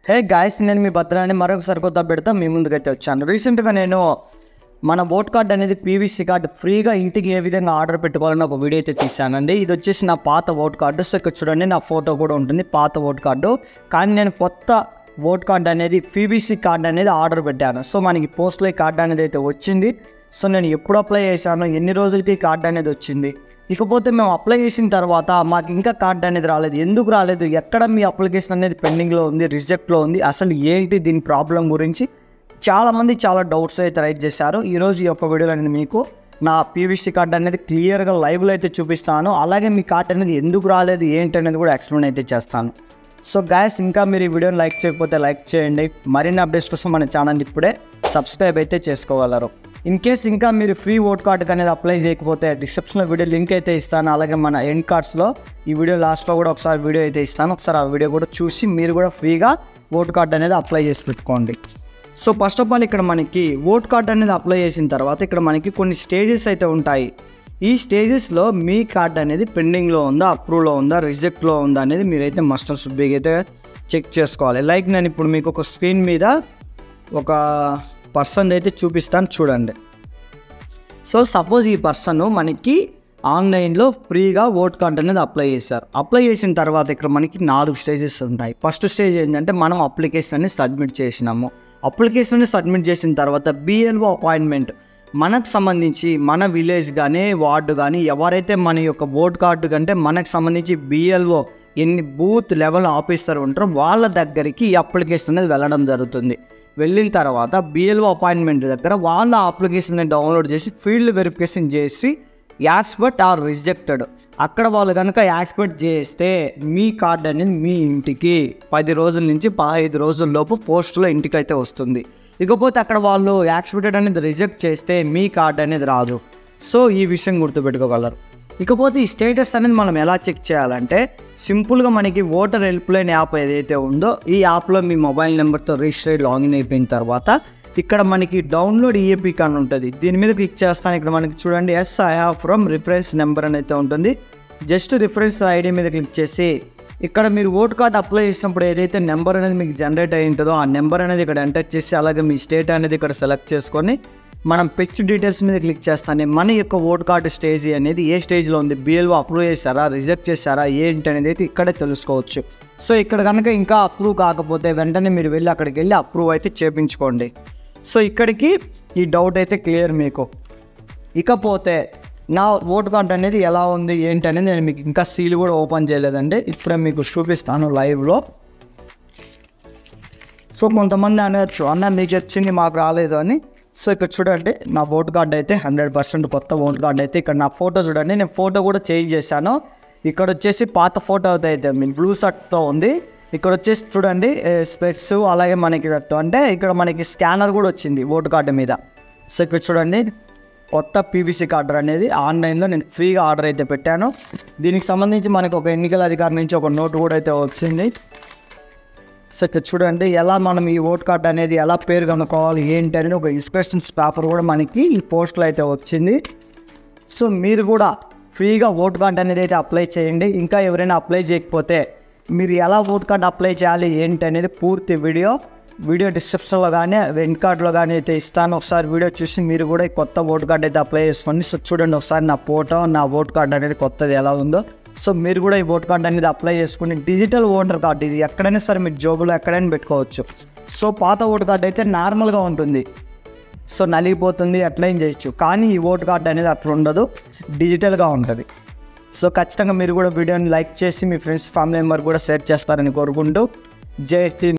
Hey guys, నేను మీ భద్రాన్ని మరొకసారి కొత్త పెడతా మీ ముందుకైతే వచ్చాను. రీసెంట్గా నేను మన ఓట్ కార్డ్ అనేది పీవీసీ కార్డు ఫ్రీగా ఇంటికి ఏ విధంగా ఆర్డర్ పెట్టుకోవాలని ఒక వీడియో అయితే తీసానండి. ఇది వచ్చేసి నా పాత ఓట్ కార్డు. సో ఇక్కడ చూడండి, నా ఫోటో కూడా ఉంటుంది, పాత ఓట్ కార్డు. కానీ నేను కొత్త ఓట్ కార్డ్ అనేది పీవీసీ కార్డు అనేది ఆర్డర్ పెట్టాను. సో మనకి పోస్ట్లో కార్డు అనేది అయితే వచ్చింది. సో నేను ఎప్పుడు అప్లై చేశాను, ఎన్ని రోజులకి కార్డు అనేది వచ్చింది. ఇకపోతే మేము అప్లై చేసిన తర్వాత మాకు ఇంకా కార్డు అనేది రాలేదు. ఎందుకు రాలేదు, ఎక్కడ మీ అప్లికేషన్ అనేది పెండింగ్లో ఉంది, రిజెక్ట్లో ఉంది, అసలు ఏంటి దీని ప్రాబ్లం గురించి చాలామంది చాలా డౌట్స్ అయితే రైట్ చేశారు. ఈరోజు ఈ యొక్క వీడియోలో నేను మీకు నా పీవీసీ కార్డు అనేది క్లియర్గా లైవ్లో అయితే చూపిస్తాను. అలాగే మీ కార్డు అనేది ఎందుకు రాలేదు ఏంటి అనేది కూడా ఎక్స్ప్లెయిన్ అయితే చేస్తాను. సో గాయస్, ఇంకా మీరు ఈ వీడియోని లైక్ చేయకపోతే లైక్ చేయండి. మరిన్ని అప్డేట్స్ కోసం మన ఛానల్ ఇప్పుడే సబ్స్క్రైబ్ అయితే చేసుకోగలరు. ఇన్ కేస్ ఇంకా మీరు ఫ్రీ ఓట్ కార్డుకి అనేది అప్లై చేయకపోతే డిస్క్రిప్షన్లో వీడియో లింక్ అయితే ఇస్తాను. అలాగే మన ఎండ్ కార్డ్స్లో ఈ వీడియో లాస్ట్లో కూడా ఒకసారి వీడియో అయితే ఇస్తాను. ఒకసారి ఆ వీడియో కూడా చూసి మీరు కూడా ఫ్రీగా ఓట్ కార్డు అనేది అప్లై చేసి పెట్టుకోండి. సో ఫస్ట్ ఆఫ్ ఆల్ ఇక్కడ మనకి ఓట్ కార్డు అనేది అప్లై చేసిన తర్వాత ఇక్కడ మనకి కొన్ని స్టేజెస్ అయితే ఉంటాయి. ఈ స్టేజెస్లో మీ కార్డు అనేది పెండింగ్లో ఉందా, అప్రూవ్లో ఉందా, రిజెక్ట్లో ఉందా అనేది మీరైతే మస్ట్ అండ్ షుడ్ బి అయితే చెక్ చేసుకోవాలి. లైక్ నేను ఇప్పుడు మీకు ఒక స్క్రీన్ మీద ఒక పర్సన్ అయితే చూపిస్తాను చూడండి. సో సపోజ్ ఈ పర్సన్ మనకి ఆన్లైన్లో ఫ్రీగా ఓట్ కార్డ్ అనేది అప్లై చేశారు. అప్లై చేసిన తర్వాత ఇక్కడ మనకి 4 స్టేజెస్ ఉంటాయి. ఫస్ట్ స్టేజ్ ఏంటంటే మనం అప్లికేషన్ అనేది సబ్మిట్ చేసినాము. అప్లికేషన్ సబ్మిట్ చేసిన తర్వాత బిఎల్ఓ అపాయింట్మెంట్, మనకు సంబంధించి మన విలేజ్ కానీ వార్డు కానీ ఎవరైతే మన యొక్క ఓట్ కార్డు కంటే మనకు సంబంధించి బిఎల్ఓ ఎన్ని బూత్ లెవెల్ ఆఫీసర్ ఉంటారో వాళ్ళ దగ్గరికి ఈ అప్లికేషన్ అనేది వెళ్ళడం జరుగుతుంది. వెళ్ళిన తర్వాత బిఎల్ఓ అపాయింట్మెంట్ దగ్గర వాళ్ళ అప్లికేషన్ డౌన్లోడ్ చేసి ఫీల్డ్ వెరిఫికేషన్ చేసి యాక్సెప్ట్ ఆర్ రిజెక్టెడ్, అక్కడ వాళ్ళు కనుక యాక్సెప్ట్ చేస్తే మీ కార్డు అనేది మీ ఇంటికి 10 రోజుల నుంచి 15 రోజుల లోపు పోస్టులో ఇంటికి అయితే వస్తుంది. ఇకపోతే అక్కడ వాళ్ళు యాక్సెప్టెడ్ అనేది రిజెక్ట్ చేస్తే మీ కార్డు అనేది రాదు. సో ఈ విషయం గుర్తుపెట్టుకోగలరు. ఇకపోతే ఈ స్టేటస్ అనేది మనం ఎలా చెక్ చేయాలంటే సింపుల్గా మనకి ఓటర్ హెల్ప్ లైన్ యాప్ ఏదైతే ఉందో ఈ యాప్లో మీ మొబైల్ నెంబర్తో రిజిస్టర్ లాగిన్ అయిపోయిన తర్వాత ఇక్కడ మనకి డౌన్లోడ్ ఈఏపీ కార్డ్ ఉంటుంది. దీని మీద క్లిక్ చేస్తాను. ఇక్కడ మనకి చూడండి I have from reference number అని అయితే ఉంటుంది. జస్ట్ రిఫరెన్స్ ఐడి మీద క్లిక్ చేసి ఇక్కడ మీరు ఓట్ కార్డ్ అప్లై చేసినప్పుడు ఏదైతే నెంబర్ అనేది మీకు జనరేట్ అయి ఉంటుందో ఆ నెంబర్ అనేది ఇక్కడ ఎంటర్ చేసి అలాగే మీ స్టేట్ అనేది ఇక్కడ సెలెక్ట్ చేసుకొని మనం పిచ్ డీటెయిల్స్ మీద క్లిక్ చేస్తానే మన యొక్క ఓట్ కార్డు స్టేజ్ అనేది ఏ స్టేజ్లో ఉంది, బిఎల్ఓ అప్రూవ్ చేశారా, రిజెక్ట్ చేశారా ఏంటి అనేది అయితే ఇక్కడే తెలుసుకోవచ్చు. సో ఇక్కడ కనుక ఇంకా అప్రూవ్ కాకపోతే వెంటనే మీరు వెళ్ళి అక్కడికి వెళ్ళి అప్రూవ్ అయితే చేయించుకోండి. సో ఇక్కడికి ఈ డౌట్ అయితే క్లియర్ మీకు. ఇకపోతే నా ఓట్ కార్డు అనేది ఎలా ఉంది ఏంటి అనేది నేను మీకు ఇంకా సీల్ కూడా ఓపెన్ చేయలేదండి. ఇప్పుడే మీకు చూపిస్తాను లైవ్లో. సో కొంతమంది అనవచ్చు అన్న మీకు వచ్చింది మాకు రాలేదు అని. సో ఇక్కడ చూడండి, నా ఓట్ కార్డు అయితే 100% కొత్త ఓట్ కార్డు అయితే ఇక్కడ నా ఫోటో చూడండి, నేను ఫోటో కూడా చేంజ్ చేశాను. ఇక్కడ వచ్చేసి పాత ఫోటో అయితే మీ బ్లూ షర్ట్తో ఉంది. ఇక్కడ వచ్చేసి చూడండి స్పెక్స్ అలాగే మనకి అంటే ఇక్కడ మనకి స్కానర్ కూడా వచ్చింది ఓటు కార్డు మీద. సో ఇక్కడ చూడండి కొత్త పీవీసీ కార్డు అనేది ఆన్లైన్లో నేను ఫ్రీగా ఆర్డర్ అయితే పెట్టాను. దీనికి సంబంధించి మనకు ఒక ఎన్నికల అధికారి నుంచి ఒక నోట్ కూడా అయితే వచ్చింది. సో ఇక్కడ చూడండి ఎలా మనం ఈ ఓట్ కార్డు అనేది ఎలా పేరు కనుక్కోవాలి ఏంటి అనేది ఒక ఇన్స్ట్రక్షన్స్ పేపర్ కూడా మనకి ఈ పోస్ట్లో అయితే వచ్చింది. సో మీరు కూడా ఫ్రీగా ఓట్ కార్డు అనేది అయితే అప్లై చేయండి. ఇంకా ఎవరైనా అప్లై చేయకపోతే మీరు ఎలా ఓట్ కార్డు అప్లై చేయాలి ఏంటి అనేది పూర్తి వీడియో డిస్క్రిప్షన్లో కానీ ఎండ్ కార్డులో కానీ అయితే ఇస్తాను. ఒకసారి వీడియో చూసి మీరు కూడా ఈ కొత్త ఓట్ కార్డు అయితే అప్లై చేసుకోండి. సో చూడండి ఒకసారి నా ఫోటో, నా ఓట్ కార్డు అనేది కొత్తది ఎలా ఉందో. సో మీరు కూడా ఈ ఓట్ కార్డు అనేది అప్లై చేసుకుని డిజిటల్ ఓటర్ కార్డు ఇది ఎక్కడైనా సరే మీరు జోబులో ఎక్కడైనా పెట్టుకోవచ్చు. సో పాత ఓట్ కార్డు అయితే నార్మల్గా ఉంటుంది, సో నలిగిపోతుంది అట్లా ఏం చేయొచ్చు. కానీ ఈ ఓట్ కార్డు అనేది అట్లా ఉండదు, డిజిటల్గా ఉంటుంది. సో ఖచ్చితంగా మీరు కూడా వీడియోని లైక్ చేసి మీ ఫ్రెండ్స్ ఫ్యామిలీ మెంబర్ కూడా షేర్ చేస్తారని కోరుకుంటూ జై హింద్.